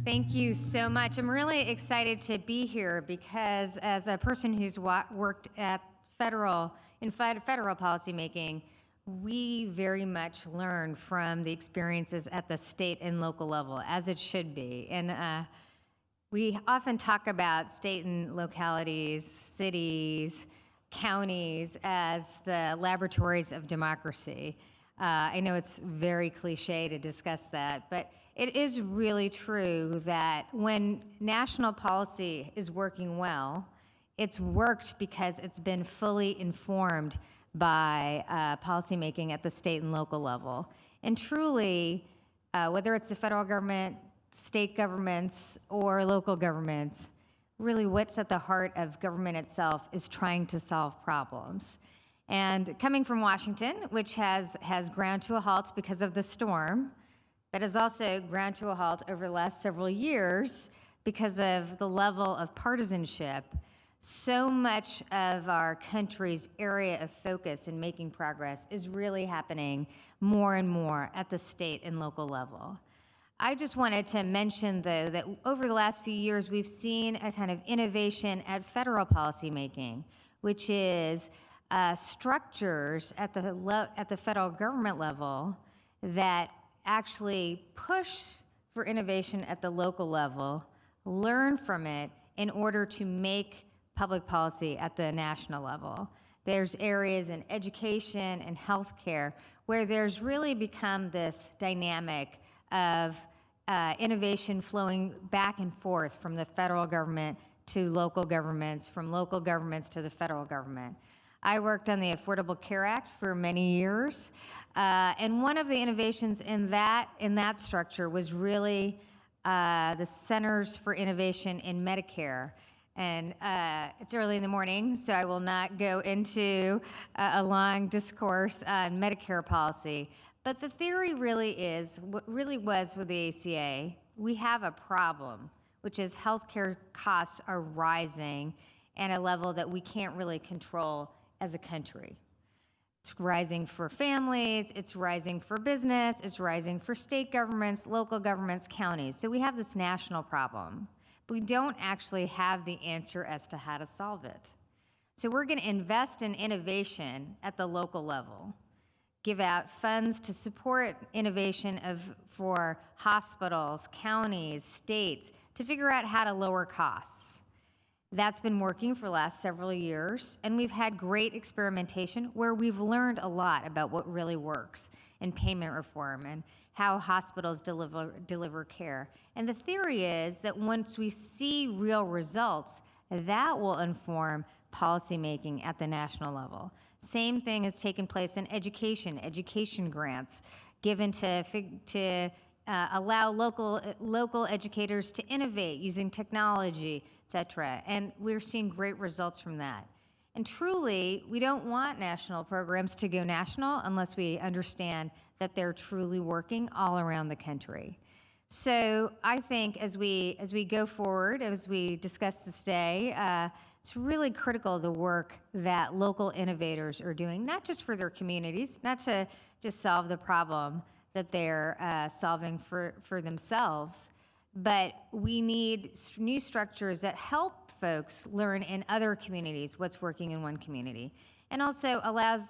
Thank you so much. I'm really excited to be here because as a person who's worked at federal policymaking, we very much learn from the experiences at the state and local level, as it should be. And we often talk about state and localities, cities, counties as the laboratories of democracy. I know it's very cliche to discuss that, but it is really true that when national policy is working well, it's worked because it's been fully informed by policymaking at the state and local level. And truly, whether it's the federal government, state governments, or local governments, really what's at the heart of government itself is trying to solve problems. And coming from Washington, which has ground to a halt because of the storm, but has also ground to a halt over the last several years because of the level of partisanship, so much of our country's area of focus in making progress is really happening more and more at the state and local level. I just wanted to mention, though, that over the last few years, we've seen a kind of innovation at federal policymaking, which is structures at the federal government level that actually push for innovation at the local level, learn from it in order to make public policy at the national level. There's areas in education and healthcare where there's really become this dynamic of innovation flowing back and forth from the federal government to local governments, from local governments to the federal government. I worked on the Affordable Care Act for many years, and one of the innovations in that structure was really the Centers for Innovation in Medicare. And it's early in the morning, so I will not go into a long discourse on Medicare policy. But the theory really is, what really was with the ACA, we have a problem, which is healthcare costs are rising at a level that we can't really control as a country. It's rising for families, it's rising for business, it's rising for state governments, local governments, counties. So we have this national problem, but we don't actually have the answer as to how to solve it. So we're going to invest in innovation at the local level, give out funds to support innovation for hospitals, counties, states, to figure out how to lower costs. That's been working for the last several years, and we've had great experimentation where we've learned a lot about what really works in payment reform and how hospitals deliver care. And the theory is that once we see real results, that will inform policymaking at the national level. Same thing has taken place in education grants given to allow local educators to innovate using technology, et cetera. And we're seeing great results from that. And truly, we don't want national programs to go national unless we understand that they're truly working all around the country. So I think as we go forward, as we discuss this day, it's really critical the work that local innovators are doing, not just for their communities, not to just solve the problem that they're solving for themselves, but we need new structures that help folks learn in other communities what's working in one community, and also allows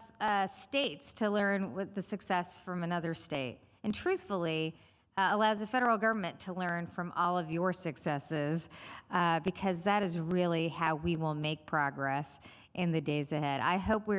states to learn what the success from another state, and truthfully, allows the federal government to learn from all of your successes, because that is really how we will make progress in the days ahead. I hope we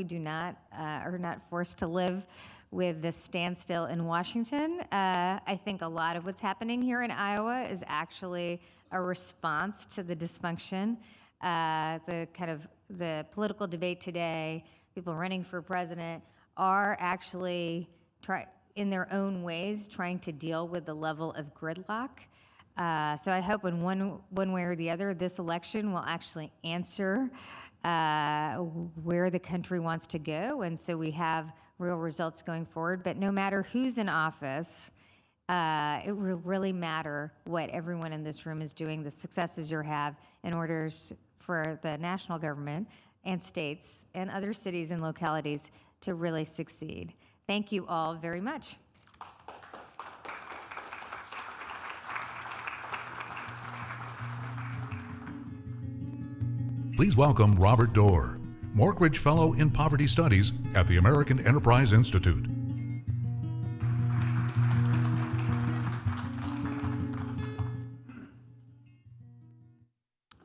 do not, are not forced to live with this standstill in Washington. I think a lot of what's happening here in Iowa is actually a response to the dysfunction, the political debate today. People running for president are actually in their own ways trying to deal with the level of gridlock. So I hope in one way or the other, this election will actually answer where the country wants to go, and so we have real results going forward. But no matter who's in office, it will really matter what everyone in this room is doing, the successes you have in order for the national government and states and other cities and localities to really succeed. Thank you all very much. Please welcome Robert Doar, Morgridge Fellow in Poverty Studies at the American Enterprise Institute.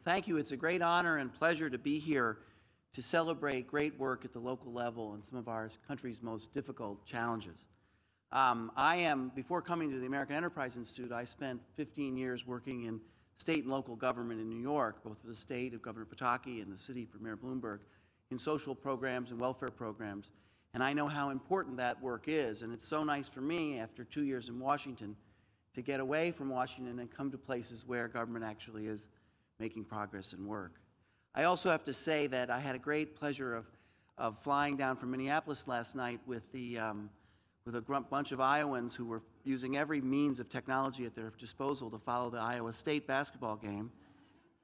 Thank you. It's a great honor and pleasure to be here to celebrate great work at the local level and some of our country's most difficult challenges. Before coming to the American Enterprise Institute, I spent 15 years working in state and local government in New York, both for the state of Governor Pataki and the city for Mayor Bloomberg, in social programs and welfare programs. And I know how important that work is. And it's so nice for me, after 2 years in Washington, to get away from Washington and come to places where government actually is making progress and work. I also have to say that I had a great pleasure of flying down from Minneapolis last night with a bunch of Iowans who were using every means of technology at their disposal to follow the Iowa State basketball game.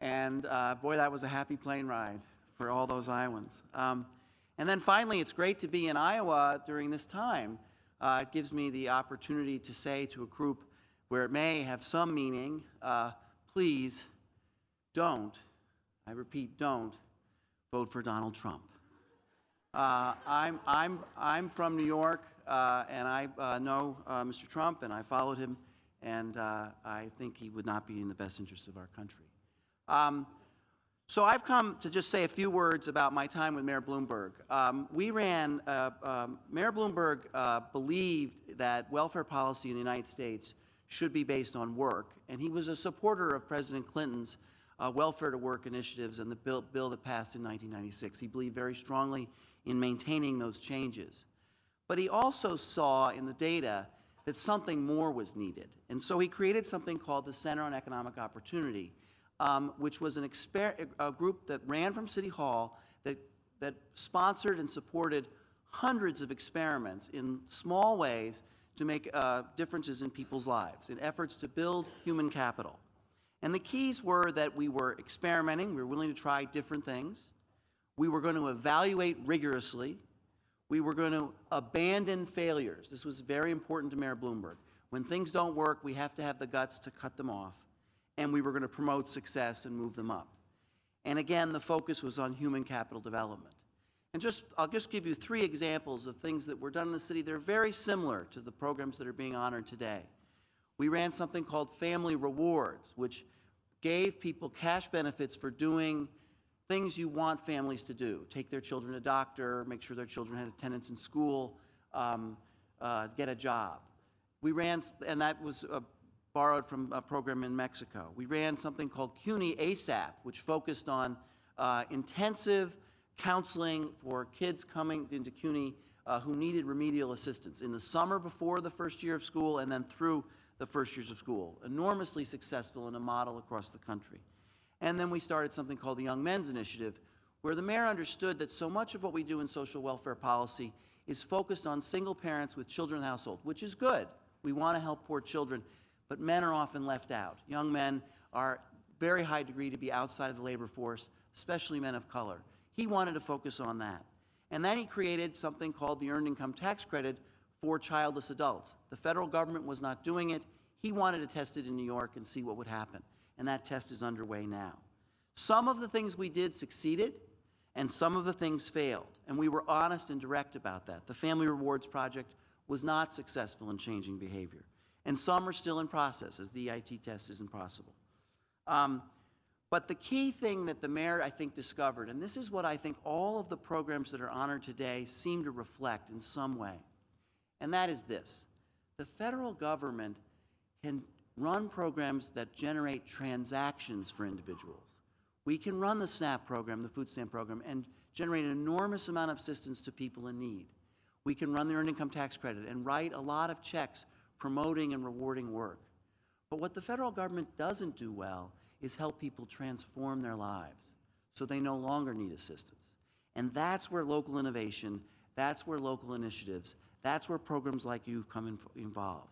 And boy, that was a happy plane ride for all those Iowans. And then finally, it's great to be in Iowa during this time. It gives me the opportunity to say to a group where it may have some meaning, please don't, I repeat, don't vote for Donald Trump. I'm from New York, and I know Mr. Trump, and I followed him, and I think he would not be in the best interest of our country. So I've come to just say a few words about my time with Mayor Bloomberg. Mayor Bloomberg believed that welfare policy in the United States should be based on work, and he was a supporter of President Clinton's welfare to work initiatives and the bill that passed in 1996. He believed very strongly in maintaining those changes. But he also saw in the data that something more was needed. And so he created something called the Center on Economic Opportunity, which was a group that ran from City Hall that sponsored and supported hundreds of experiments in small ways to make differences in people's lives, in efforts to build human capital. And the keys were that we were experimenting, we were willing to try different things, we were going to evaluate rigorously, we were going to abandon failures. This was very important to Mayor Bloomberg. When things don't work, we have to have the guts to cut them off, and we were going to promote success and move them up. And again, the focus was on human capital development. And I'll just give you 3 examples of things that were done in the city that are very similar to the programs that are being honored today. We ran something called Family Rewards, which gave people cash benefits for doing things you want families to do. Take their children to a doctor, make sure their children had attendance in school, get a job. We ran, and that was borrowed from a program in Mexico. We ran something called CUNY ASAP, which focused on intensive counseling for kids coming into CUNY who needed remedial assistance in the summer before the first year of school and then through the first years of school. Enormously successful in a model across the country. And then we started something called the Young Men's Initiative, where the mayor understood that so much of what we do in social welfare policy is focused on single parents with children in the household, which is good. We want to help poor children, but men are often left out. Young men are very high degree to be outside of the labor force, especially men of color. He wanted to focus on that. And then he created something called the Earned Income Tax Credit for childless adults. The federal government was not doing it. He wanted to test it in New York and see what would happen. And that test is underway now. Some of the things we did succeeded, and some of the things failed. And we were honest and direct about that. The Family Rewards Project was not successful in changing behavior. And some are still in process, as the EIT test isn't possible. But the key thing that the mayor, I think, discovered, and this is what I think all of the programs that are honored today seem to reflect in some way, and that is this. The federal government can run programs that generate transactions for individuals. We can run the SNAP program, the food stamp program, and generate an enormous amount of assistance to people in need. We can run the Earned Income Tax Credit and write a lot of checks promoting and rewarding work. But what the federal government doesn't do well is help people transform their lives so they no longer need assistance. And that's where local innovation, that's where local initiatives, that's where programs like you come involved.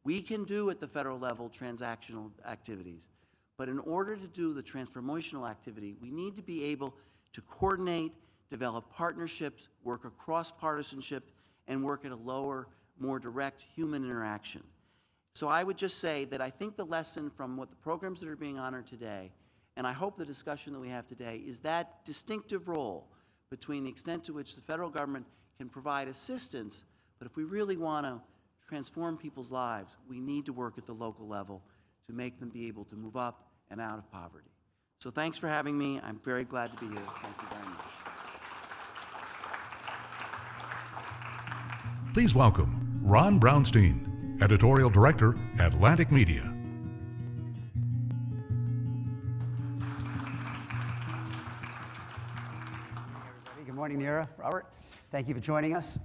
We can do at the federal level transactional activities, but in order to do the transformational activity, we need to be able to coordinate, develop partnerships, work across partisanship, and work at a lower, more direct human interaction. So I would just say that I think the lesson from what the programs that are being honored today And I hope the discussion that we have today is that distinctive role between the extent to which the federal government can provide assistance, but if we really want to transform people's lives, we need to work at the local level to make them be able to move up and out of poverty. So thanks for having me. I'm very glad to be here. Thank you very much. Please welcome Ron Brownstein, Editorial Director, Atlantic Media. Good morning, Neera, Robert. Thank you for joining us.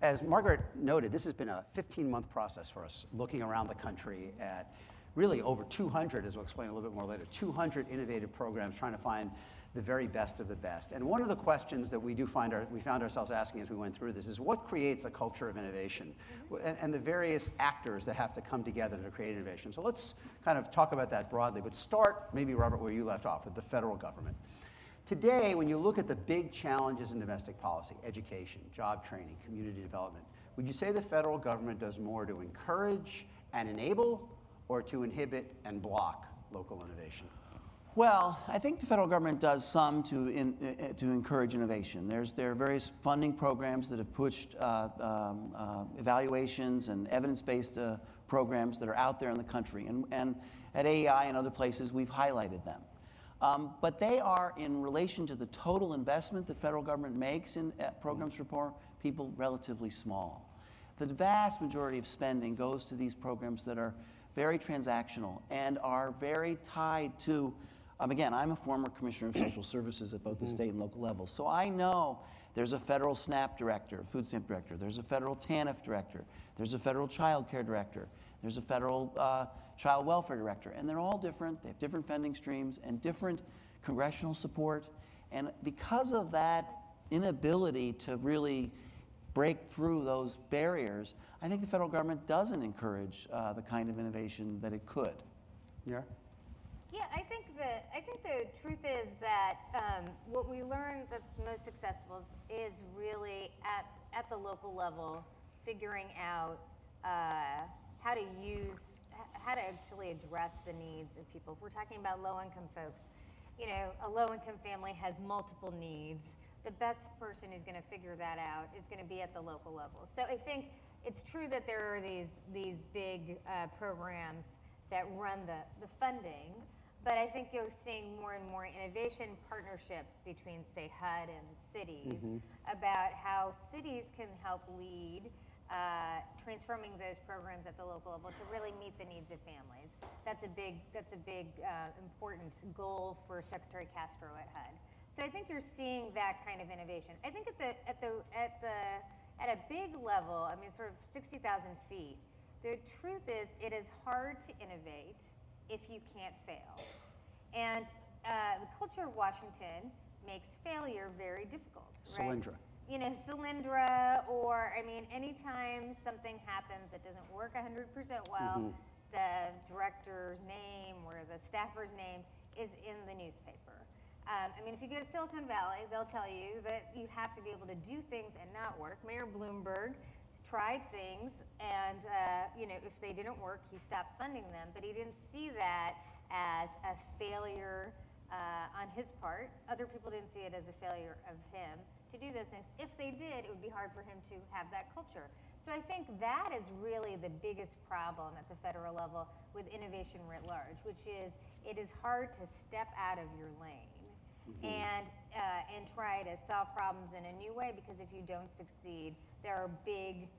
As Margaret noted, this has been a 15-month process for us, looking around the country at really over 200, as we'll explain a little bit more later, 200 innovative programs trying to find the very best of the best. And one of the questions that we found ourselves asking as we went through this is what creates a culture of innovation and the various actors that have to come together to create innovation. So let's kind of talk about that broadly, but start maybe, Robert, where you left off with the federal government. Today, when you look at the big challenges in domestic policy, education, job training, community development, would you say the federal government does more to encourage and enable or to inhibit and block local innovation? Well, I think the federal government does some to encourage innovation. There are various funding programs that have pushed evaluations and evidence-based programs that are out there in the country. And at AEI and other places, we've highlighted them. But they are, in relation to the total investment the federal government makes in programs for poor people, relatively small. The vast majority of spending goes to these programs that are very transactional and are very tied to, again, I'm a former commissioner of social services at both the state and local levels, so I know there's a federal SNAP director, food stamp director, there's a federal TANF director, there's a federal child care director, there's a federal child welfare director, and they're all different. They have different funding streams and different congressional support. And because of that inability to really break through those barriers, I think the federal government doesn't encourage the kind of innovation that it could. Yeah. Yeah, I think the truth is that what we learned that's most successful is really at the local level, figuring out how to actually address the needs of people. If we're talking about low-income folks, you know, a low-income family has multiple needs. The best person who's going to figure that out is going to be at the local level. So I think it's true that there are these big programs that run the funding, but I think you're seeing more and more innovation partnerships between, say, HUD and cities about how cities can help lead transforming those programs at the local level to really meet the needs of families. That's a big important goal for Secretary Castro at HUD. So I think you're seeing that kind of innovation. I think at a big level, I mean, sort of 60,000 feet, the truth is it is hard to innovate if you can't fail. And the culture of Washington makes failure very difficult, right? Solyndra. You know, Solyndra, or, I mean, anytime something happens that doesn't work 100% well, the director's name or the staffer's name is in the newspaper. I mean, if you go to Silicon Valley, they'll tell you that you have to be able to do things and not work. Mayor Bloomberg tried things, and, you know, if they didn't work, he stopped funding them, but he didn't see that as a failure on his part. Other people didn't see it as a failure of him to do those things. If they did, it would be hard for him to have that culture. So I think that is really the biggest problem at the federal level with innovation writ large, which is it is hard to step out of your lane and try to solve problems in a new way, because if you don't succeed, there are big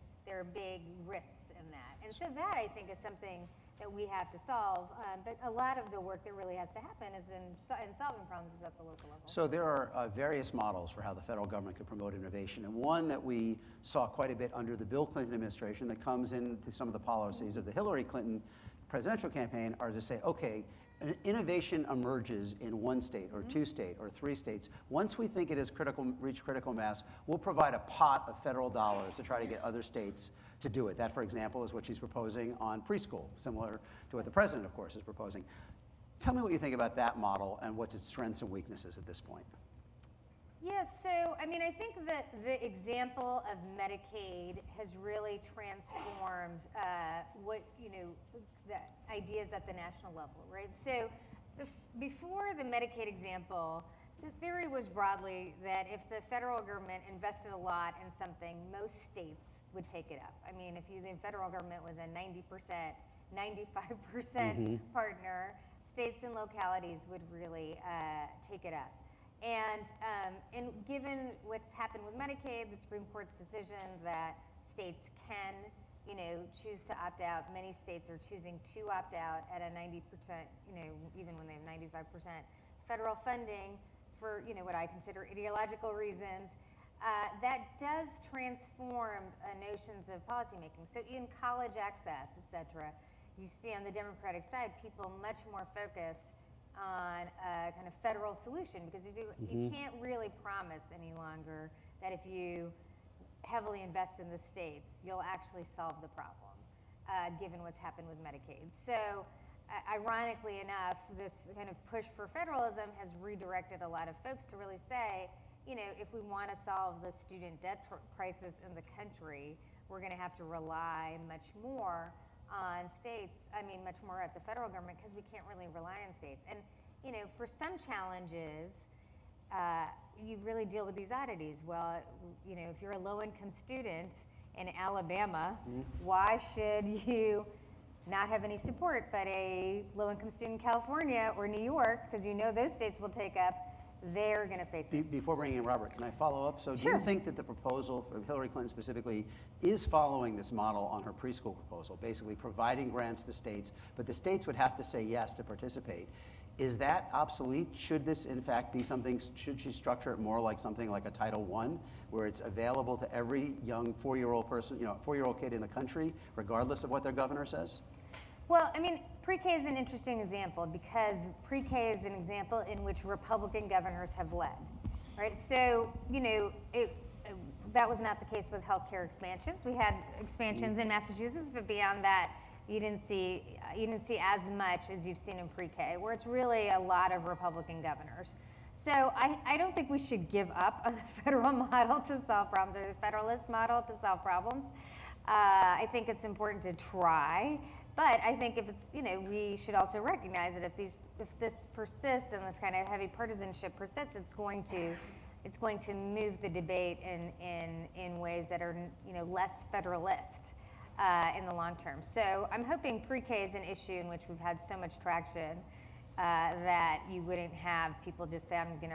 risks in that. And so that, I think, is something that we have to solve, but a lot of the work that really has to happen is in solving problems is at the local level. So there are various models for how the federal government can promote innovation, and one that we saw quite a bit under the Bill Clinton administration that comes into some of the policies of the Hillary Clinton presidential campaign are to say, okay, an innovation emerges in one state or two states or three states. Once we think it has reached critical mass, we'll provide a pot of federal dollars to try to get other states to do it. That, for example, is what she's proposing on preschool, similar to what the president, of course, is proposing. Tell me what you think about that model and what's its strengths and weaknesses at this point. Yeah, so I mean, I think that the example of Medicaid has really transformed what, you know, the ideas at the national level, right? So Before the Medicaid example, the theory was broadly that if the federal government invested a lot in something, most states would take it up. I mean, if the federal government was a 90%, 95% partner, states and localities would really take it up. And given what's happened with Medicaid, the Supreme Court's decision that states can, choose to opt out. Many states are choosing to opt out at a 90%, even when they have 95% federal funding for, what I consider ideological reasons. That does transform notions of policymaking. So in college access, et cetera, you see on the Democratic side, people much more focused on a kind of federal solution, because if you can't really promise any longer that if you heavily invest in the states, you'll actually solve the problem, given what's happened with Medicaid. So ironically enough, this kind of push for federalism has redirected a lot of folks to really say, if we want to solve the student debt crisis in the country, we're going to have to rely much more on states, much more at the federal government, because we can't really rely on states. And, for some challenges, you really deal with these oddities. Well, if you're a low-income student in Alabama, why should you not have any support, but a low-income student in California or New York, because those states will take up, they're going to face it. Before bringing in Robert, can I follow up? So Sure. Do you think that the proposal from Hillary Clinton specifically is following this model on her preschool proposal, basically providing grants to states, but the states would have to say yes to participate? Is that obsolete? Should this in fact be something, should she structure it more like something like a Title I, where it's available to every young 4-year-old person, 4-year-old kid in the country, regardless of what their governor says? Well, pre-K is an interesting example, because pre-K is an example in which Republican governors have led, right? So, that was not the case with healthcare expansions. We had expansions in Massachusetts, but beyond that, you didn't see as much as you've seen in pre-K, where it's really a lot of Republican governors. So I don't think we should give up on the federal model to solve problems, or the Federalist model to solve problems. I think it's important to try. But I think if it's, we should also recognize that if this persists and this kind of heavy partisanship persists, it's going to move the debate in ways that are, less federalist in the long term. So I'm hoping pre-K is an issue in which we've had so much traction that you wouldn't have people just say, I'm going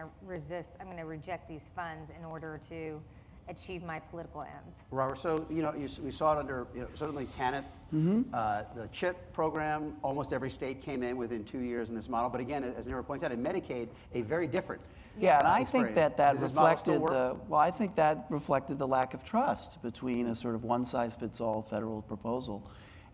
to reject these funds in order to achieve my political ends. Robert, so we saw it under certainly TANF, the CHIP program. Almost every state came in within 2 years in this model. But again, as Neera points out, in Medicaid, a very different. Yeah, and I think that reflected I think that reflected the lack of trust between a sort of one-size-fits-all federal proposal,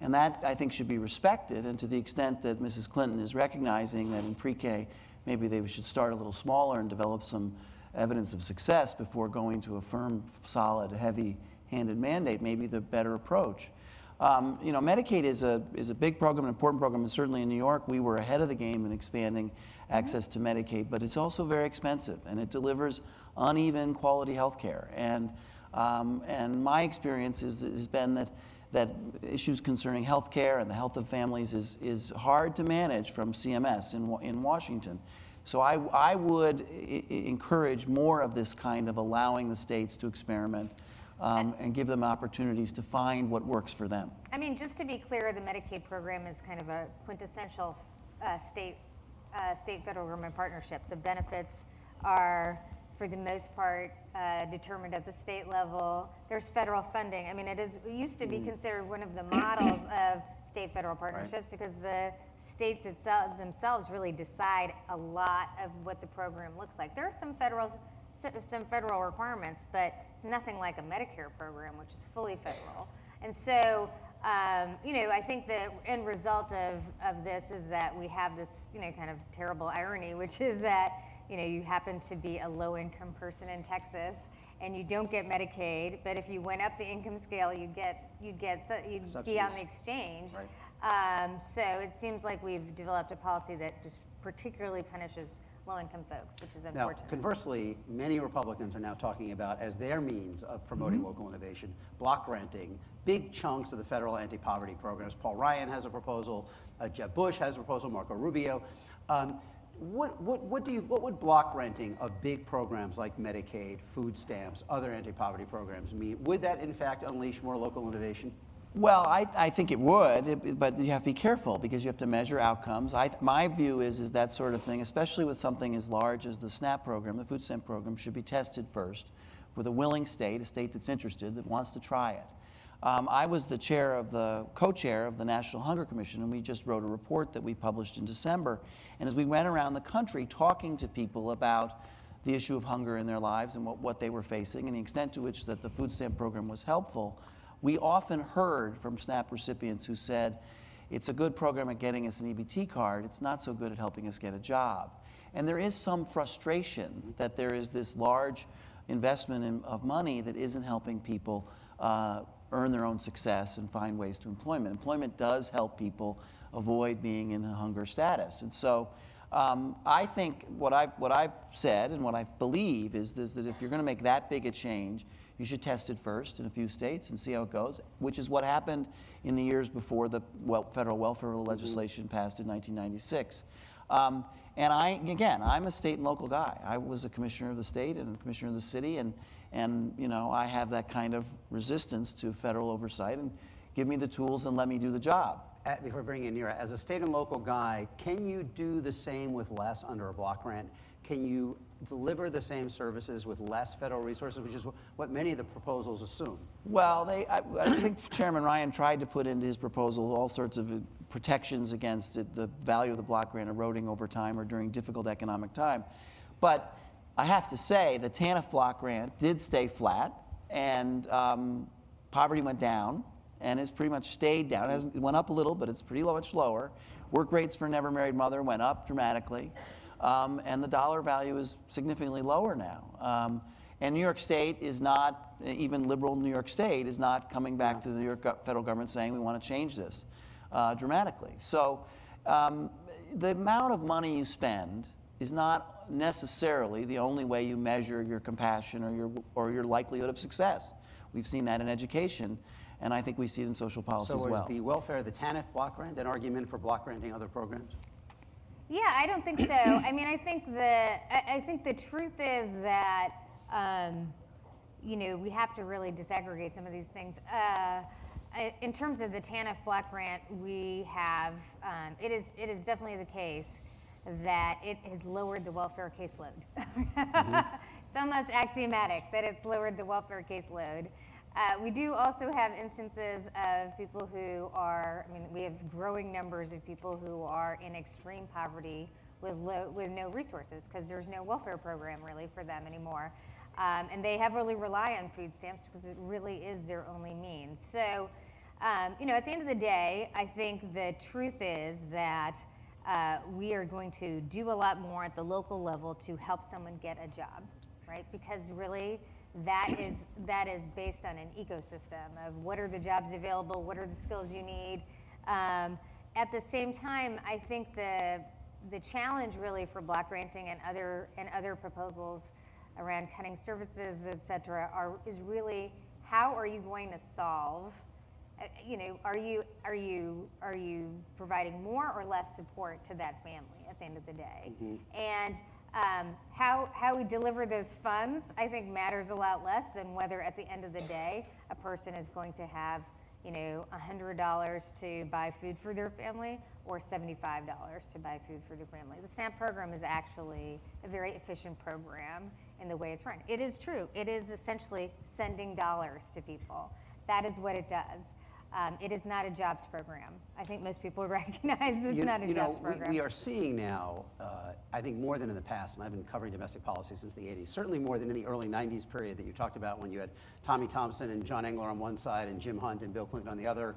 and that I think should be respected. And to the extent that Mrs. Clinton is recognizing that in pre-K, maybe they should start a little smaller and develop some evidence of success before going to a firm, solid, heavy-handed mandate, maybe the better approach. Medicaid is a big program, an important program, and certainly in New York, we were ahead of the game in expanding access to Medicaid, but it's also very expensive, and it delivers uneven quality health care. And my experience has been that issues concerning health care and the health of families is hard to manage from CMS in Washington. So I would encourage more of this kind of allowing the states to experiment and give them opportunities to find what works for them. Just to be clear, the Medicaid program is kind of a quintessential state-federal government partnership. The benefits are, for the most part, determined at the state level. There's federal funding. It used to be considered one of the models of state-federal partnerships, because the states themselves really decide a lot of what the program looks like. There are some federal requirements, but it's nothing like a Medicare program, which is fully federal. And so, I think the end result of this is that we have this, kind of terrible irony, which is that, you happen to be a low-income person in Texas, and you don't get Medicaid, but if you went up the income scale, you'd be on the exchange. Right. So it seems like we've developed a policy that just particularly punishes low-income folks, which is unfortunate. Now, conversely, many Republicans are now talking about, as their means of promoting local innovation, block granting big chunks of the federal anti-poverty programs. Paul Ryan has a proposal, Jeb Bush has a proposal, Marco Rubio. What would block renting of big programs like Medicaid, food stamps, other anti-poverty programs mean? Would that in fact unleash more local innovation? Well, I think it would, but you have to be careful because you have to measure outcomes. My view is that sort of thing, especially with something as large as the SNAP program, the food stamp program, should be tested first with a willing state, a state that's interested, that wants to try it. I was the co-chair of the National Hunger Commission, and we just wrote a report that we published in December. And as we went around the country talking to people about the issue of hunger in their lives and what they were facing and the extent to which that the food stamp program was helpful, we often heard from SNAP recipients who said, it's a good program at getting us an EBT card, it's not so good at helping us get a job. And there is some frustration that there is this large investment of money that isn't helping people earn their own success and find ways to employment. Employment does help people avoid being in a hunger status. And so I think what I've said and what I believe is that if you're going to make that big a change, you should test it first in a few states and see how it goes, which is what happened in the years before the federal welfare legislation passed in 1996. And I'm a state and local guy. I was a commissioner of the state and a commissioner of the city, and you know, I have that kind of resistance to federal oversight. And give me the tools and let me do the job. Before bringing in Neera, as a state and local guy, can you do the same with less under a block grant? Can you deliver the same services with less federal resources, which is what many of the proposals assume? Well, I think Chairman Ryan tried to put into his proposal all sorts of protections against the value of the block grant eroding over time or during difficult economic time. But I have to say the TANF block grant did stay flat, and poverty went down and has pretty much stayed down. It went up a little, but it's pretty much lower. Work rates for a never married mother went up dramatically. And the dollar value is significantly lower now. And New York State is not, even liberal New York State is not coming back to the New York federal government saying we want to change this dramatically. So the amount of money you spend is not necessarily the only way you measure your compassion or your likelihood of success. We've seen that in education, and I think we see it in social policy as well. So is the welfare, the TANF block grant, an argument for block granting other programs? Yeah, I don't think so. I mean, I think the truth is that you know, we have to really disaggregate some of these things. In terms of the TANF block grant, we have it is definitely the case that it has lowered the welfare caseload. It's almost axiomatic that it's lowered the welfare caseload. We do also have instances of people who are, I mean, we have growing numbers of people who are in extreme poverty with no resources because there's no welfare program really for them anymore. And they heavily rely on food stamps because it really is their only means. So, you know, at the end of the day, I think the truth is that we are going to do a lot more at the local level to help someone get a job, right? Because really, that is based on an ecosystem of what are the jobs available, what are the skills you need. At the same time, I think the challenge really for block granting and other proposals around cutting services, et cetera, is really how are you going to solve? You know, are you providing more or less support to that family at the end of the day? Mm-hmm. And how we deliver those funds, I think, matters a lot less than whether at the end of the day a person is going to have, you know, $100 to buy food for their family or $75 to buy food for their family. The SNAP program is actually a very efficient program in the way it's run. It is true. It is essentially sending dollars to people. That is what it does. It is not a jobs program. I think most people recognize it's not a jobs program. We are seeing now, I think more than in the past, and I've been covering domestic policy since the 80s, certainly more than in the early 90s period that you talked about when you had Tommy Thompson and John Engler on one side and Jim Hunt and Bill Clinton on the other.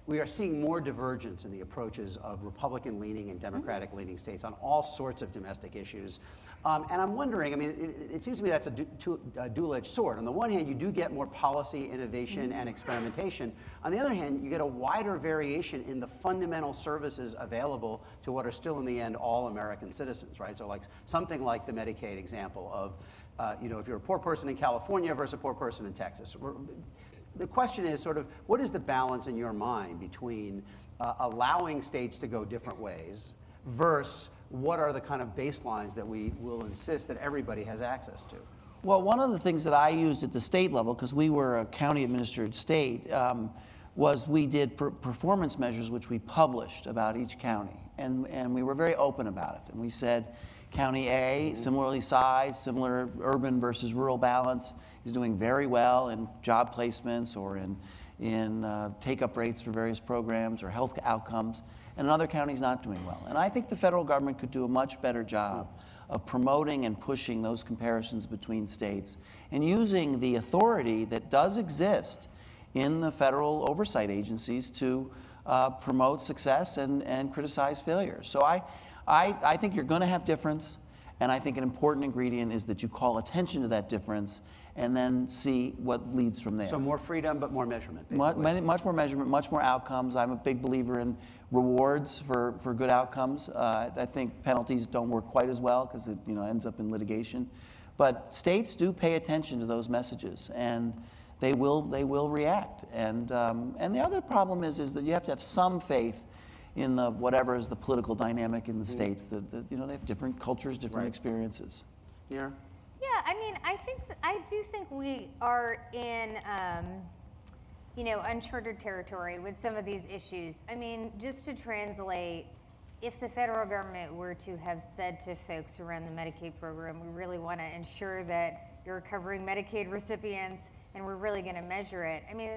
We are seeing more divergence in the approaches of Republican-leaning and Democratic-leaning states on all sorts of domestic issues. And I'm wondering, I mean, it seems to me that's a dual-edged sword. On the one hand, you do get more policy innovation and experimentation. On the other hand, you get a wider variation in the fundamental services available to what are still, in the end, all American citizens, right? So like something like the Medicaid example of, you know, if you're a poor person in California versus a poor person in Texas. The question is sort of, what is the balance in your mind between allowing states to go different ways versus what are the kind of baselines that we will insist that everybody has access to? Well, one of the things that I used at the state level, because we were a county-administered state, was we did performance measures which we published about each county. And we were very open about it. And we said, County A, similarly sized, similar urban versus rural balance, is doing very well in job placements or in take-up rates for various programs or health outcomes, and another county's not doing well. And I think the federal government could do a much better job of promoting and pushing those comparisons between states and using the authority that does exist in the federal oversight agencies to promote success and criticize failures. So I think you're going to have difference, and I think an important ingredient is that you call attention to that difference and then see what leads from there. So more freedom, but more measurement, basically. Much more measurement, much more outcomes. I'm a big believer in rewards for good outcomes. I think penalties don't work quite as well because it ends up in litigation. But states do pay attention to those messages, and they will react. And the other problem is that you have to have some faith in whatever is the political dynamic in the states. That they have different cultures, different experiences. Neera? Yeah, I mean, I do think we are in, uncharted territory with some of these issues. I mean, just to translate, if the federal government were to have said to folks around the Medicaid program, we really want to ensure that you're covering Medicaid recipients, and we're really going to measure it. I mean,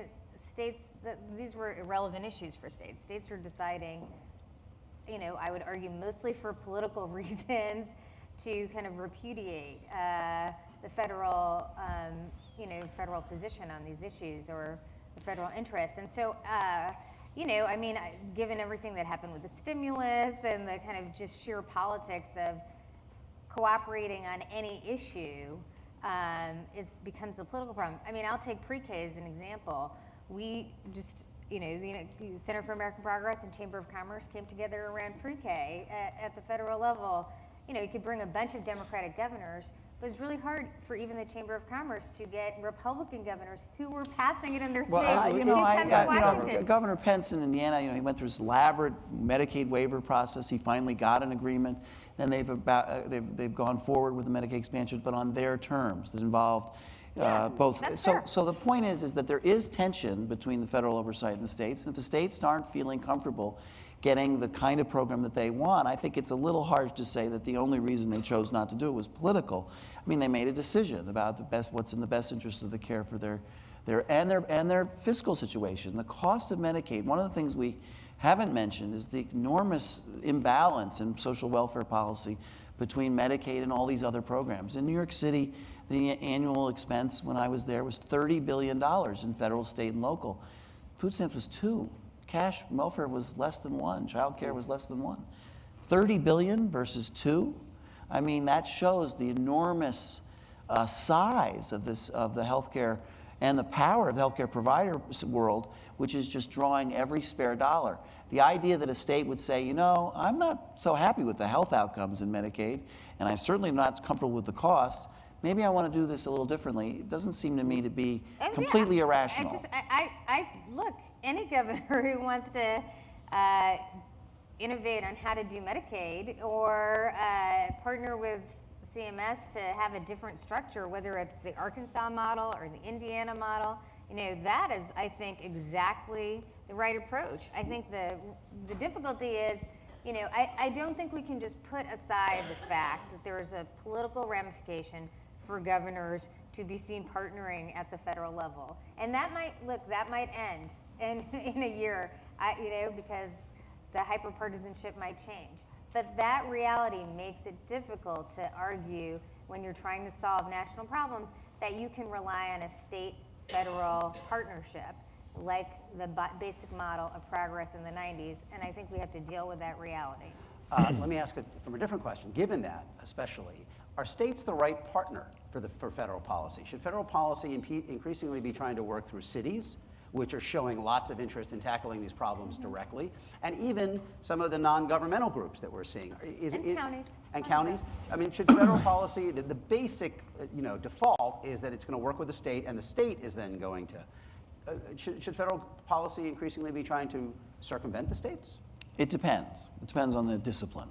these were irrelevant issues for states. States were deciding, I would argue mostly for political reasons, to kind of repudiate the federal, federal position on these issues or the federal interest. And so, given everything that happened with the stimulus and the kind of just sheer politics of cooperating on any issue, becomes a political problem. I mean, I'll take pre-K as an example. We just, Center for American Progress and Chamber of Commerce came together around pre-K at the federal level. You could bring a bunch of Democratic governors, but it was really hard for even the Chamber of Commerce to get Republican governors who were passing it in their states to come to Washington. Governor Pence in Indiana, he went through this elaborate Medicaid waiver process. He finally got an agreement. Then they've gone forward with the Medicaid expansion, but on their terms that involved both. So the point is that there is tension between the federal oversight and the states, and if the states aren't feeling comfortable getting the kind of program that they want, I think it's a little harsh to say that the only reason they chose not to do it was political. I mean, they made a decision about what's in the best interest of the care for their fiscal situation. The cost of Medicaid, one of the things we haven't mentioned is the enormous imbalance in social welfare policy between Medicaid and all these other programs. In New York City, the annual expense when I was there was $30 billion in federal, state, and local. Food stamps was $2 billion. Cash welfare was less than $1 billion. Child care was less than $1 billion. 30 billion versus 2. I mean, that shows the enormous size of the healthcare and the power of the healthcare provider world, which is just drawing every spare dollar. The idea that a state would say, I'm not so happy with the health outcomes in Medicaid, and I'm certainly not comfortable with the costs. Maybe I want to do this a little differently. It doesn't seem to me to be completely irrational. Look, any governor who wants to innovate on how to do Medicaid or partner with CMS to have a different structure, whether it's the Arkansas model or the Indiana model, that is, I think, exactly the right approach. I think the difficulty is, I don't think we can just put aside the fact that there is a political ramification for governors to be seen partnering at the federal level. And that might end in a year, because the hyperpartisanship might change. But that reality makes it difficult to argue when you're trying to solve national problems that you can rely on a state-federal partnership like the basic model of progress in the 90s, and I think we have to deal with that reality. Let me ask it from a different question. Given that, especially, are states the right partner for federal policy? Should federal policy increasingly be trying to work through cities, which are showing lots of interest in tackling these problems directly, and even some of the non-governmental groups that we're seeing? Counties. And counties. I mean, should federal policy, the basic default is that it's going to work with the state, and the state is then going to, should federal policy increasingly be trying to circumvent the states? It depends. It depends on the discipline.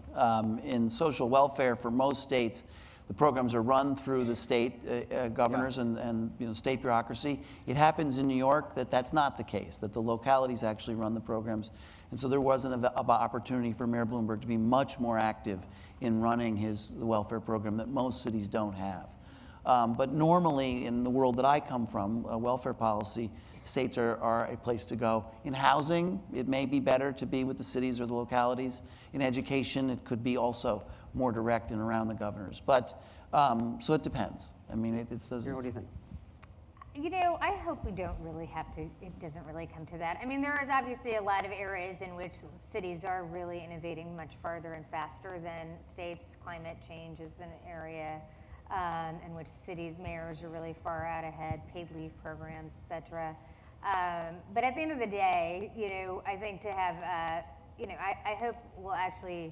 In social welfare, for most states, the programs are run through the state governors and state bureaucracy. It happens in New York that that's not the case, that the localities actually run the programs. And so there wasn't an opportunity for Mayor Bloomberg to be much more active in running the welfare program that most cities don't have. But normally, in the world that I come from, welfare policy, states are a place to go. In housing, it may be better to be with the cities or the localities. In education, it could be also more direct and around the governors. But, so it depends. I mean, it's What do you think? You know, I hope we don't really have to, it doesn't really come to that. I mean, there is obviously a lot of areas in which cities are really innovating much farther and faster than states. Climate change is an area in which cities, mayors are really far out ahead, paid leave programs, et cetera. But at the end of the day, you know, I think to have, you know, I hope we'll actually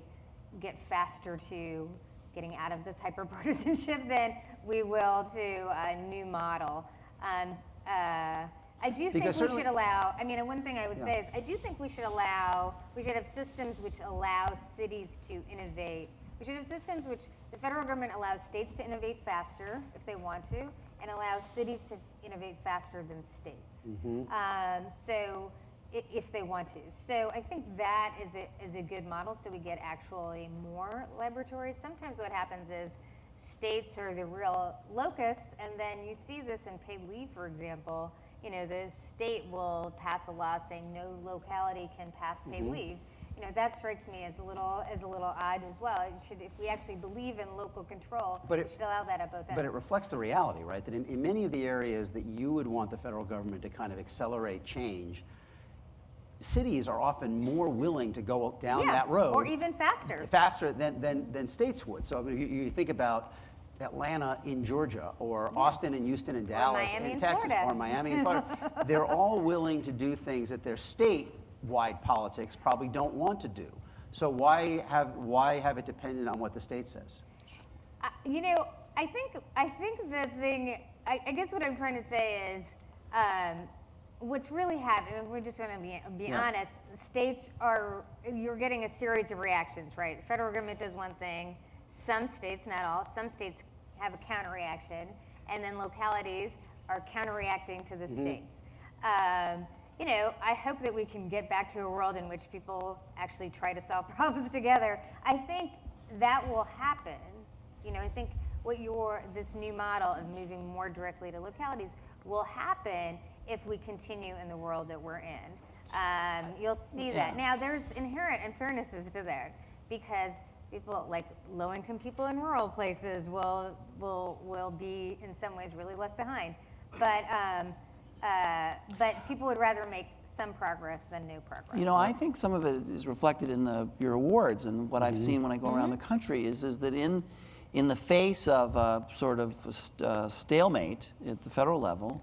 get faster to getting out of this hyper-partisanship than we will to a new model. I do think we should allow, I mean, one thing I would say is, I do think we should have systems which allow cities to innovate. We should have systems which the federal government allows states to innovate faster if they want to, and allows cities to innovate faster than states. So if they want to. So I think that is a good model, so we get actually more laboratories. Sometimes what happens is states are the real locus, and then you see this in paid leave, for example. You know, the state will pass a law saying no locality can pass paid leave. You know, that strikes me as a little odd as well. It should, if we actually believe in local control, we should allow that at both ends. But it reflects the reality, right? That in many of the areas that you would want the federal government to kind of accelerate change, cities are often more willing to go down that road. Or even faster. Faster than states would. So I mean, you think about Atlanta in Georgia, or Austin and Houston and Dallas in Texas, Florida. or Miami and Florida. They're all willing to do things that their state-wide politics probably don't want to do. So why have it dependent on what the state says? You know, I think the thing, I guess what I'm trying to say is, what's really happening, if we just want to be honest, states you're getting a series of reactions, right? The federal government does one thing, some states, not all, some states have a counter-reaction, and then localities are counter-reacting to the states. You know, I hope that we can get back to a world in which people actually try to solve problems together. I think that will happen. You know, I think this new model of moving more directly to localities will happen if we continue in the world that we're in. You'll see that. Now, there's inherent unfairnesses to that, because people, like low-income people in rural places, will be in some ways really left behind. But people would rather make some progress than no progress. You know, I think some of it is reflected in your awards, and what I've seen when I go around the country is that in the face of a sort of stalemate at the federal level,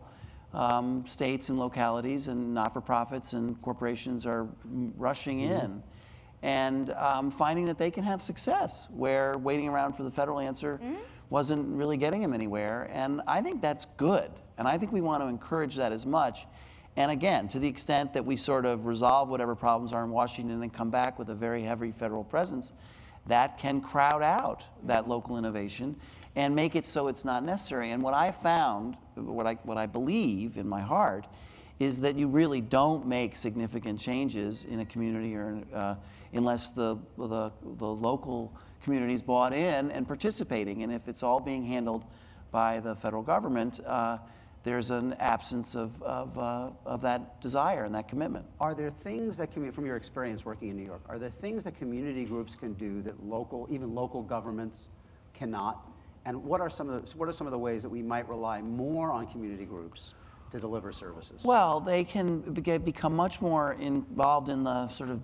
states and localities and not-for-profits and corporations are rushing in and finding that they can have success where waiting around for the federal answer wasn't really getting them anywhere. And I think that's good. And I think we want to encourage that as much. And again, to the extent that we sort of resolve whatever problems are in Washington and come back with a very heavy federal presence, that can crowd out that local innovation and make it so it's not necessary. And what I found, what I believe in my heart, is that you really don't make significant changes in a community or unless the local community's bought in and participating. And if it's all being handled by the federal government, there's an absence of that desire and that commitment. Are there things that, from your experience working in New York, are there things that community groups can do that even local governments cannot? And what are some of the ways that we might rely more on community groups to deliver services? Well, they can become much more involved in the sort of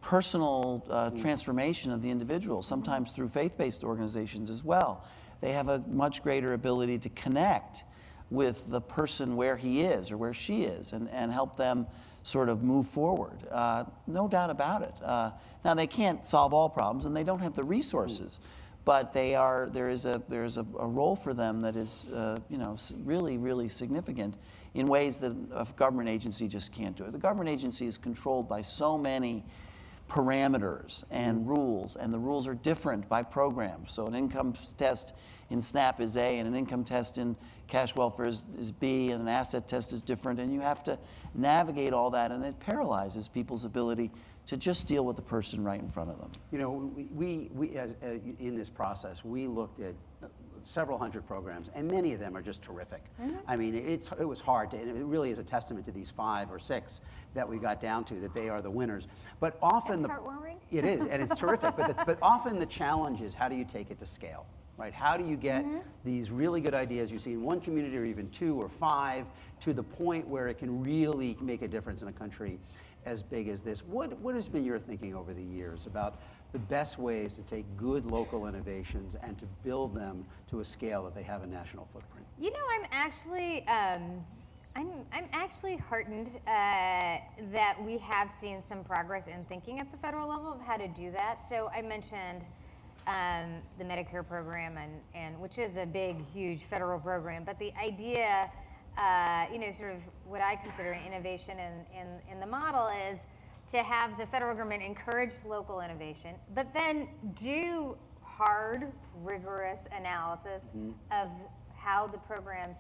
personal transformation of the individual, sometimes through faith-based organizations as well. They have a much greater ability to connect with the person where he is or where she is and help them sort of move forward. No doubt about it. Now, they can't solve all problems and they don't have the resources, but there is a role for them that is you know, really, really significant in ways that a government agency just can't do it. The government agency is controlled by so many parameters and rules, and the rules are different by program. So an income test in SNAP is A, and an income test in cash welfare is B, and an asset test is different, and you have to navigate all that, and it paralyzes people's ability to just deal with the person right in front of them. You know, in this process, we looked at several hundred programs, and many of them are just terrific. I mean, it was hard to, and it really is a testament to these 5 or 6 that we got down to, that they are the winners. But often That's heartwarming. it is, and it's terrific. But often the challenge is, how do you take it to scale, right? How do you get these really good ideas you see in one community, or even 2 or 5, to the point where it can really make a difference in a country as big as this? What has been your thinking over the years about the best ways to take good local innovations and to build them to a scale that they have a national footprint? You know, I'm actually heartened that we have seen some progress in thinking at the federal level of how to do that. So I mentioned the Medicare program, and which is a big, huge federal program, but the idea, you know, sort of what I consider an innovation in the model is to have the federal government encourage local innovation, but then do hard, rigorous analysis of how the programs,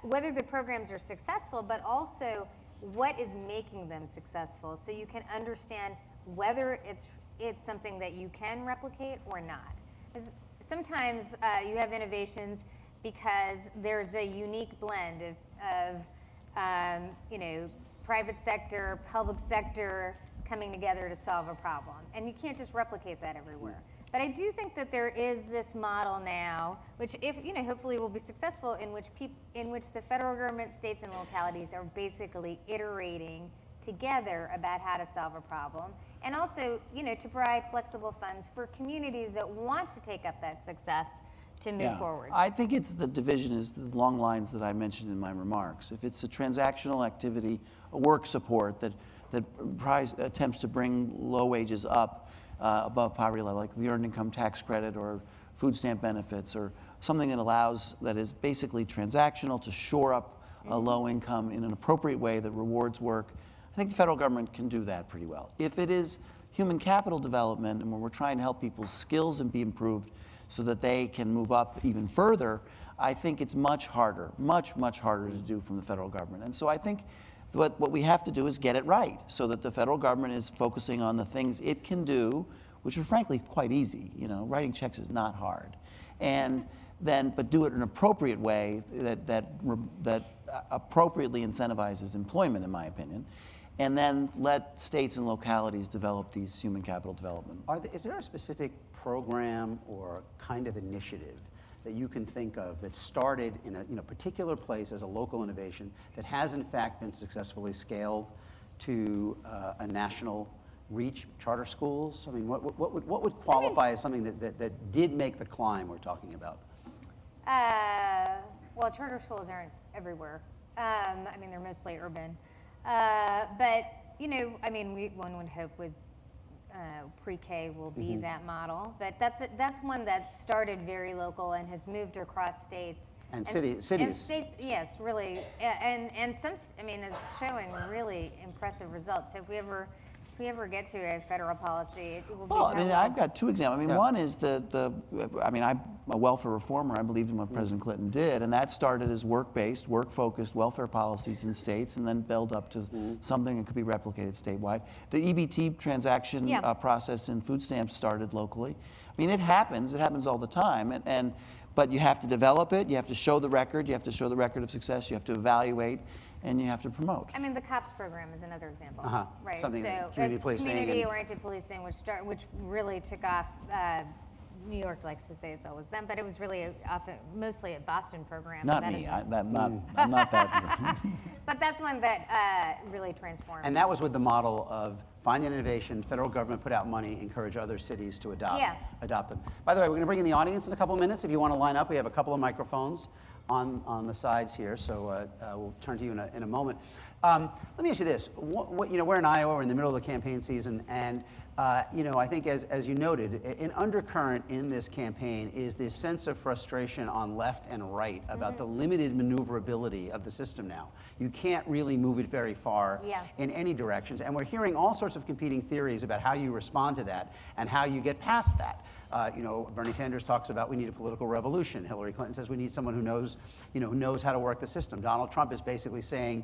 whether the programs are successful, but also what is making them successful, so you can understand whether it's something that you can replicate or not. Because sometimes you have innovations because there's a unique blend of you know, private sector, public sector coming together to solve a problem. And you can't just replicate that everywhere. But I do think that there is this model now, which, if you know, hopefully will be successful, in which the federal government, states, and localities are basically iterating together about how to solve a problem, and also, you know, to provide flexible funds for communities that want to take up that success to move forward. I think it's the division is the long lines that I mentioned in my remarks. If it's a transactional activity, a work support that attempts to bring low wages up above poverty level, like the earned income tax credit or food stamp benefits, or something that is basically transactional to shore up a low income in an appropriate way that rewards work, I think the federal government can do that pretty well. If it is human capital development, and when we're trying to help people's skills and be improved so that they can move up even further, I think it's much harder, much harder to do from the federal government. And so I think what we have to do is get it right, so that the federal government is focusing on the things it can do, which are frankly quite easy. You know, writing checks is not hard. And then, but do it in an appropriate way that appropriately incentivizes employment, in my opinion. And then let states and localities develop these human capital development. Is there a specific program or kind of initiative that you can think of that started in a particular place as a local innovation that has in fact been successfully scaled to a national reach? Charter schools? I mean, what would qualify as something that did make the climb we're talking about? Well, charter schools aren't everywhere. I mean, they're mostly urban. But, you know, I mean, one would hope with pre-K will be that model. But that's one that started very local and has moved across states. And cities. And states, yes, really. And some, I mean, it's showing really impressive results. So if we ever get to a federal policy, it will be. Well, I mean, I've got 2 examples. I mean, one is I mean, I'm a welfare reformer. I believed in what President Clinton did, and that started as work-based, work-focused welfare policies in states, and then built up to something that could be replicated statewide. The EBT transaction process in food stamps started locally. I mean, it happens all the time, but you have to develop it, you have to show the record, you have to show the record of success, you have to evaluate, and you have to promote. I mean, the COPS program is another example, right? Something so like community policing. Community-oriented policing, which really took off. New York likes to say it's always them, but it was really mostly a Boston program. Not me. I'm not that. But that's one that really transformed. And that was with the model of find an innovation, federal government put out money, encourage other cities to adopt them. By the way, we're going to bring in the audience in a couple of minutes. If you want to line up, we have a couple of microphones on the sides here, so we'll turn to you in a moment. Let me ask you this: we're in Iowa, we're in the middle of the campaign season, and I think as you noted, an undercurrent in this campaign is this sense of frustration on left and right about the limited maneuverability of the system now. You can't really move it very far in any directions. And we're hearing all sorts of competing theories about how you respond to that and how you get past that. Bernie Sanders talks about we need a political revolution. Hillary Clinton says we need someone who knows, who knows how to work the system. Donald Trump is basically saying,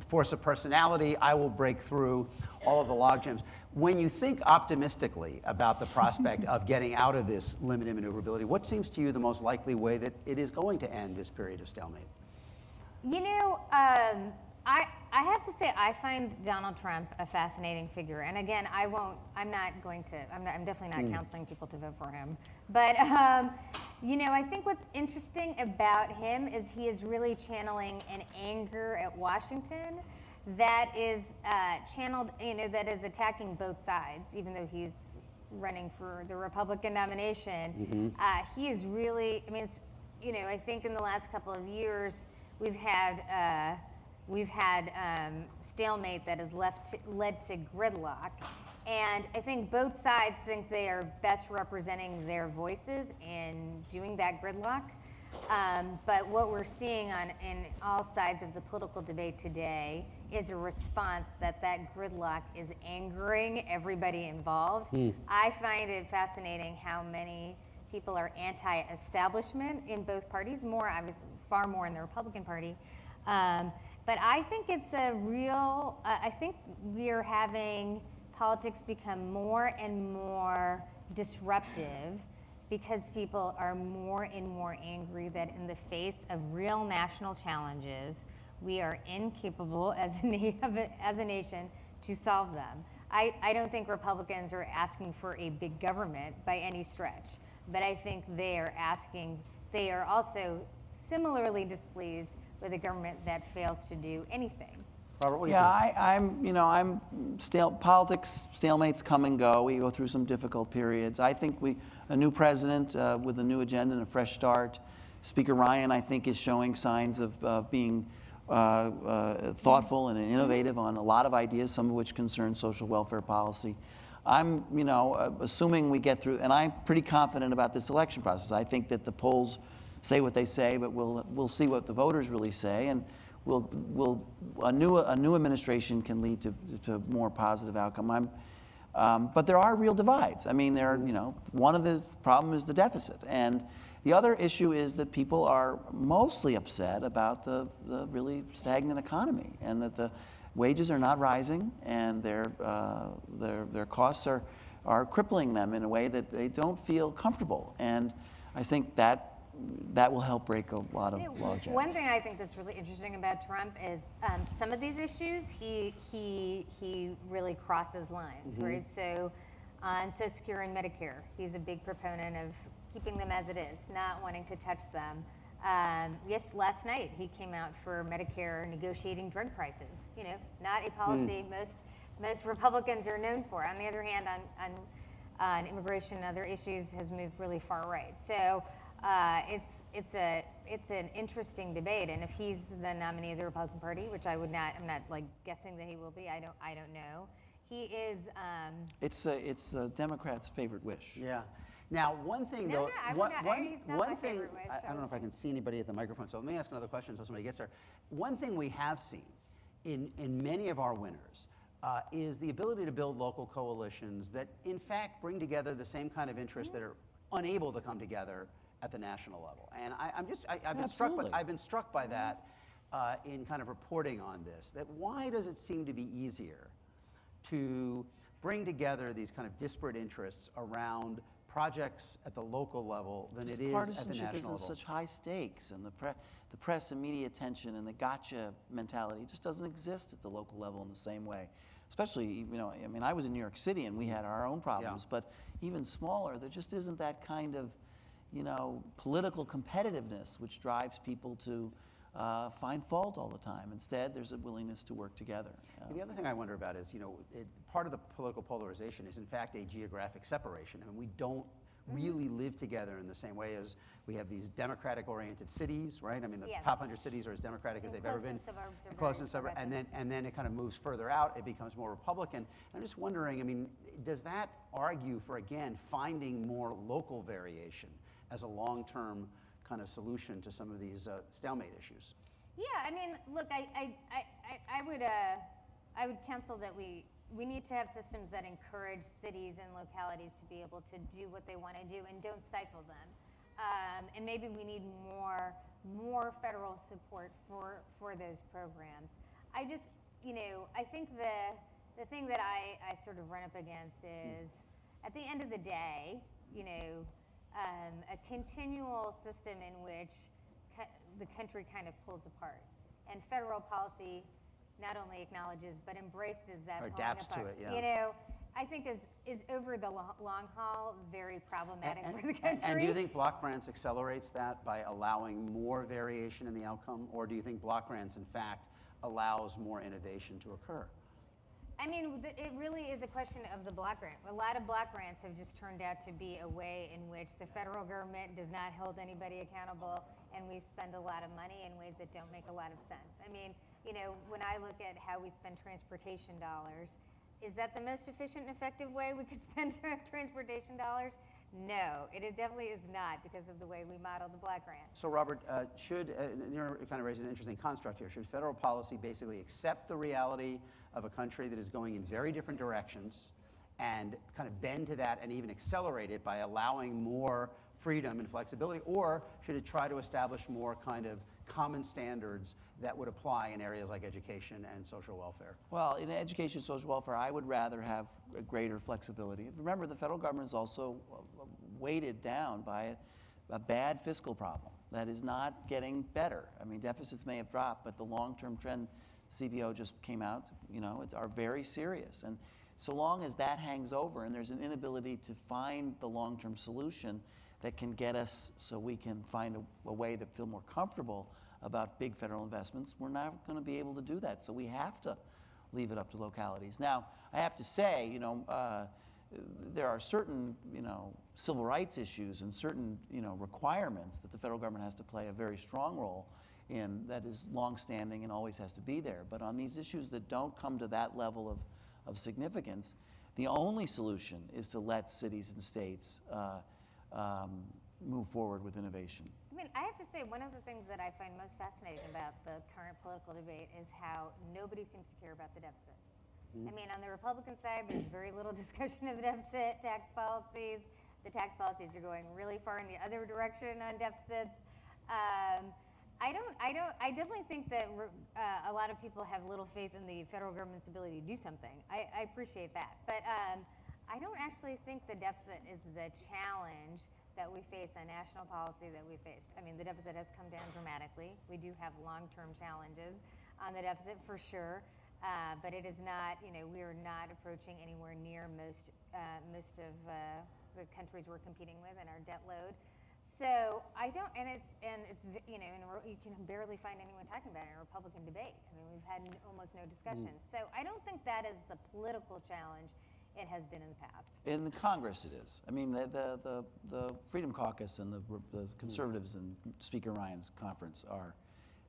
force of personality, I will break through all of the logjams. When you think optimistically about the prospect of getting out of this limited maneuverability, what seems to you the most likely way that it is going to end this period of stalemate? I have to say I find Donald Trump a fascinating figure, and again, I'm definitely not counseling people to vote for him. But I think what's interesting about him is he is really channeling an anger at Washington that is channeled, that is attacking both sides, even though he's running for the Republican nomination. He is really, I think in the last couple of years, we've had stalemate that has led to gridlock. And I think both sides think they are best representing their voices in doing that gridlock. But what we're seeing in all sides of the political debate today is a response that gridlock is angering everybody involved. I find it fascinating how many people are anti-establishment in both parties, far more in the Republican Party. But I think it's I think we're having politics become more and more disruptive because people are more and more angry that in the face of real national challenges, we are incapable as a nation to solve them. I don't think Republicans are asking for a big government by any stretch, but I think they are also similarly displeased with a government that fails to do anything. Robert, what do you think? Politics, stalemates come and go. We go through some difficult periods. I think a new president with a new agenda and a fresh start. Speaker Ryan, I think, is showing signs of being thoughtful and innovative on a lot of ideas, some of which concern social welfare policy. I'm, assuming we get through, and I'm pretty confident about this election process. I think that the polls say what they say, but we'll see what the voters really say, and a new administration can lead to more positive outcome. But there are real divides. One of the problem is the deficit, and the other issue is that people are mostly upset about the really stagnant economy, and that the wages are not rising, and their costs are crippling them in a way that they don't feel comfortable. And I think that will help break a lot of logjams. One thing I think that's really interesting about Trump is some of these issues he really crosses lines, right? So on Social Security and Medicare, he's a big proponent of keeping them as it is, not wanting to touch them. Last night he came out for Medicare negotiating drug prices. Not a policy most Republicans are known for. On the other hand, on immigration and other issues, has moved really far right. So. It's an interesting debate, and if he's the nominee of the Republican Party, which I'm not guessing that he will be. I don't know. He is. It's a Democrat's favorite wish. Yeah. Now, one thing though, one thing. I don't know if I can see anybody at the microphone, so let me ask another question until somebody gets there. One thing we have seen in many of our winners is the ability to build local coalitions that, in fact, bring together the same kind of interests that are unable to come together at the national level. And I've been struck by that in kind of reporting on this, that why does it seem to be easier to bring together these kind of disparate interests around projects at the local level than it is at the national level? Partisanship is such high stakes, and the press and media attention and the gotcha mentality just doesn't exist at the local level in the same way. Especially, I was in New York City and we had our own problems, but even smaller, there just isn't that kind of political competitiveness which drives people to find fault all the time. Instead, there's a willingness to work together. The other thing I wonder about is, part of the political polarization is in fact a geographic separation. We don't really live together in the same way as we have these democratic-oriented cities, right? I mean, the Yes. top 100 cities are as democratic as And they've ever been. close-in suburbs are Close very in suburbs, progressive. and then it kind of moves further out. It becomes more Republican. I'm just wondering, I mean, does that argue for, again, finding more local variation as a long-term kind of solution to some of these stalemate issues? Yeah, I mean, look, I would counsel that we need to have systems that encourage cities and localities to be able to do what they want to do and don't stifle them. And maybe we need more federal support for those programs. I just, I think the thing that I sort of run up against is, at the end of the day, a continual system in which the country kind of pulls apart, and federal policy not only acknowledges but embraces that Or pulling adapts to apart. it, I think is over the long haul very problematic for the country. And do you think block grants accelerates that by allowing more variation in the outcome, or do you think block grants, in fact, allows more innovation to occur? I mean, it really is a question of the block grant. A lot of block grants have just turned out to be a way in which the federal government does not hold anybody accountable, and we spend a lot of money in ways that don't make a lot of sense. I mean, when I look at how we spend transportation dollars, is that the most efficient and effective way we could spend transportation dollars? No, it definitely is not, because of the way we model the block grant. So Robert, you're kind of raising an interesting construct here. Should federal policy basically accept the reality of a country that is going in very different directions and kind of bend to that and even accelerate it by allowing more freedom and flexibility, or should it try to establish more kind of common standards that would apply in areas like education and social welfare? Well, in education and social welfare, I would rather have a greater flexibility. Remember, the federal government is also weighted down by a bad fiscal problem that is not getting better. I mean, deficits may have dropped, but the long-term trend, CBO just came out, are very serious. And so long as that hangs over and there's an inability to find the long-term solution that can get us so we can find a way that feel more comfortable about big federal investments, we're not going to be able to do that. So we have to leave it up to localities. Now, I have to say, there are certain, civil rights issues and certain, requirements that the federal government has to play a very strong role in, that is longstanding and always has to be there. But on these issues that don't come to that level of significance, the only solution is to let cities and states move forward with innovation. I mean, I have to say, one of the things that I find most fascinating about the current political debate is how nobody seems to care about the deficit. I mean, on the Republican side, there's very little discussion of the deficit, tax policies. The tax policies are going really far in the other direction on deficits. I definitely think that a lot of people have little faith in the federal government's ability to do something. I appreciate that. But I don't actually think the deficit is the challenge that we face on national policy that we faced. I mean, the deficit has come down dramatically. We do have long-term challenges on the deficit for sure, but it is not, we are not approaching anywhere near most of the countries we're competing with in our debt load. So I don't, and you can barely find anyone talking about it in a Republican debate. I mean, we've had almost no discussion. So I don't think that is the political challenge it has been in the past. In the Congress, it is. I mean, the Freedom Caucus and the conservatives and Speaker Ryan's conference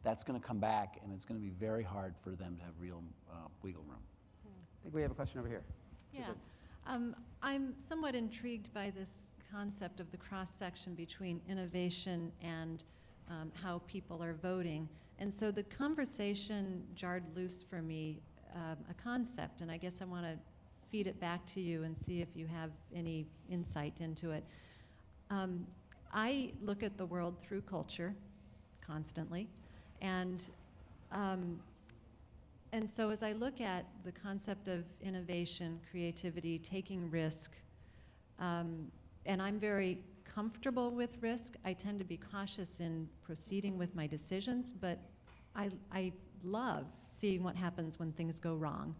that's going to come back, and it's going to be very hard for them to have real wiggle room. I think we have a question over here. Yeah. I'm somewhat intrigued by this concept of the cross-section between innovation and how people are voting. And so the conversation jarred loose for me a concept, and I guess I want to feed it back to you and see if you have any insight into it. I look at the world through culture constantly, and so as I look at the concept of innovation, creativity, taking risk, and I'm very comfortable with risk. I tend to be cautious in proceeding with my decisions, but I love seeing what happens when things go wrong.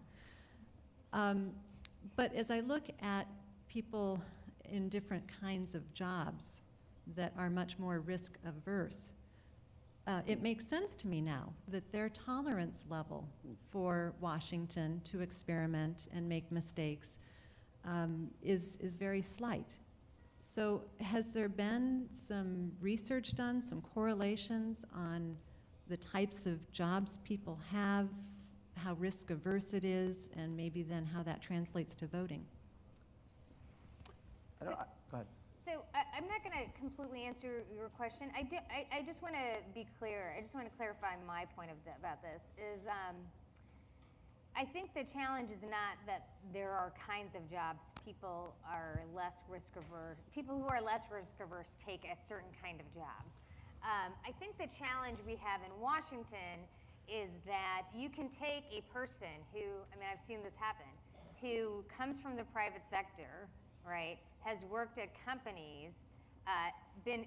But as I look at people in different kinds of jobs that are much more risk averse, it makes sense to me now that their tolerance level for Washington to experiment and make mistakes is very slight. So has there been some research done, some correlations on the types of jobs people have, how risk averse it is, and maybe then how that translates to voting? Go ahead. So I'm not going to completely answer your question. I just want to be clear. I just want to clarify my point about this. I think the challenge is not that there are kinds of jobs people are less risk averse. People who are less risk averse take a certain kind of job. I think the challenge we have in Washington is that you can take a person who, I mean, I've seen this happen, who comes from the private sector, right, has worked at companies, been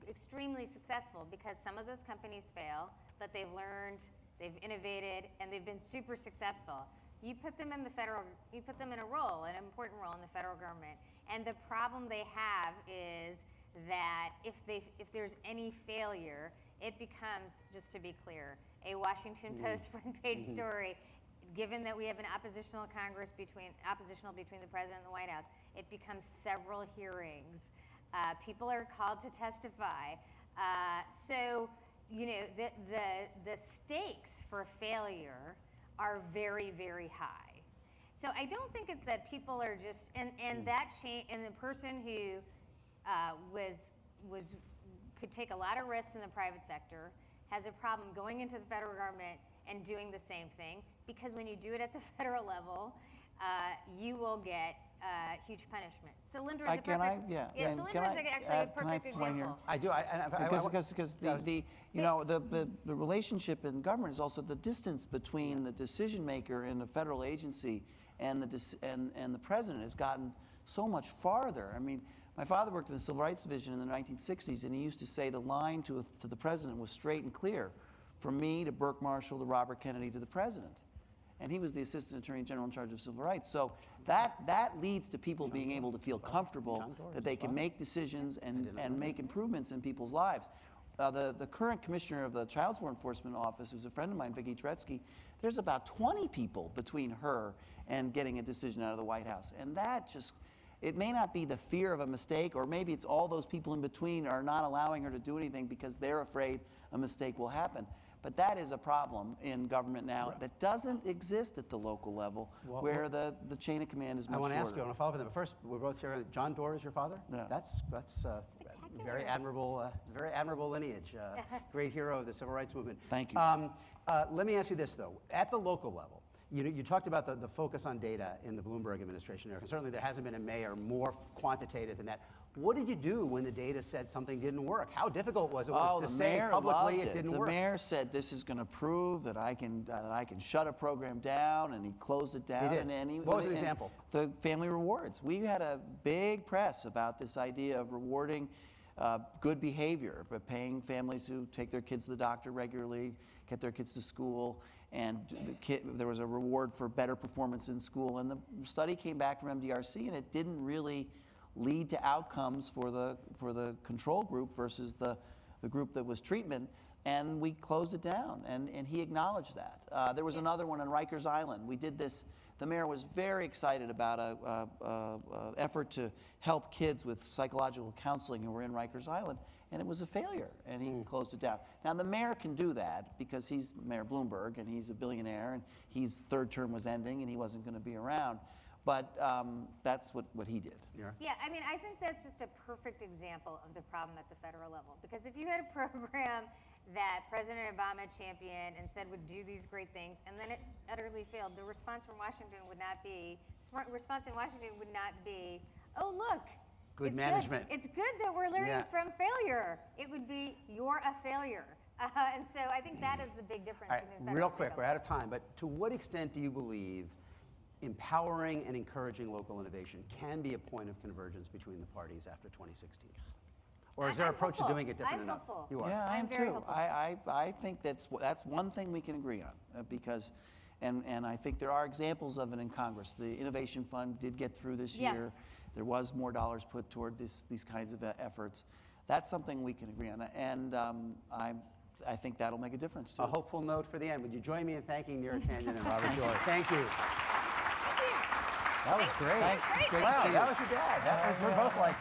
extremely successful because some of those companies fail, but they've learned, they've innovated, and they've been super successful. You put them in a role, an important role in the federal government, and the problem they have is that if there's any failure, it becomes, just to be clear, a Washington Post front page story. Given that we have an oppositional Congress between the president and the White House, it becomes several hearings. People are called to testify. So, you know, the stakes for failure are very, very high. So I don't think it's that people are just, and the person who could take a lot of risks in the private sector has a problem going into the federal government and doing the same thing, because when you do it at the federal level, you will get huge punishment. Cylinder is actually a perfect example. I do. Because the relationship in government is also the distance between the decision maker in a federal agency and the president has gotten so much farther. I mean, my father worked in the Civil Rights Division in the 1960s, and he used to say the line to the president was straight and clear, from me to Burke Marshall to Robert Kennedy to the president. And he was the Assistant Attorney General in charge of civil rights. So that leads to people being able to feel comfortable that they can make decisions and make improvements in people's lives. The current commissioner of the Child Support Enforcement Office, who's a friend of mine, Vicki Turetsky, there's about 20 people between her and getting a decision out of the White House. And that just, it may not be the fear of a mistake, or maybe it's all those people in between are not allowing her to do anything because they're afraid a mistake will happen. But that is a problem in government now that doesn't exist at the local level, where the chain of command is much shorter. I want to ask you, I want to follow up on that. But first, we're both here. John Doar is your father? Yeah. That's very admirable lineage. Great hero of the civil rights movement. Thank you. Let me ask you this, though. At the local level, you talked about the focus on data in the Bloomberg administration, Eric, and certainly there hasn't been a mayor more quantitative than that. What did you do when the data said something didn't work? How difficult was it to say publicly it didn't work? The mayor said, this is going to prove that I can shut a program down, and he closed it down. He did. What was an example? The family rewards. We had a big press about this idea of rewarding good behavior, but paying families who take their kids to the doctor regularly, get their kids to school, and there was a reward for better performance in school. And the study came back from MDRC, and it didn't really lead to outcomes for the control group versus the group that was treatment, and we closed it down, and he acknowledged that. There was another one on Rikers Island. We did this. The mayor was very excited about an effort to help kids with psychological counseling who were in Rikers Island, and it was a failure, and he closed it down. Now, the mayor can do that because he's Mayor Bloomberg, and he's a billionaire, and his third term was ending, and he wasn't going to be around. But that's what he did. Yeah, I mean, I think that's just a perfect example of the problem at the federal level. Because if you had a program that President Obama championed and said would do these great things, and then it utterly failed, the response from Washington would not be, oh, look, good management. It's good that we're learning from failure. It would be, you're a failure. And so I think that is the big difference. All right, real quick, we're out of time, but to what extent do you believe empowering and encouraging local innovation can be a point of convergence between the parties after 2016? Or is their approach to doing it different enough? Hopeful. You are? Yeah, I am very too. hopeful. I think that's one thing we can agree on, because, and I think there are examples of it in Congress. The Innovation Fund did get through this year. There was more dollars put toward these kinds of efforts. That's something we can agree on, and I think that'll make a difference too. A hopeful note for the end. Would you join me in thanking Neera Tanden and Robert Doar? Thank you. That was great. Thanks. Great to Wow, see you. that was your dad. We're both like.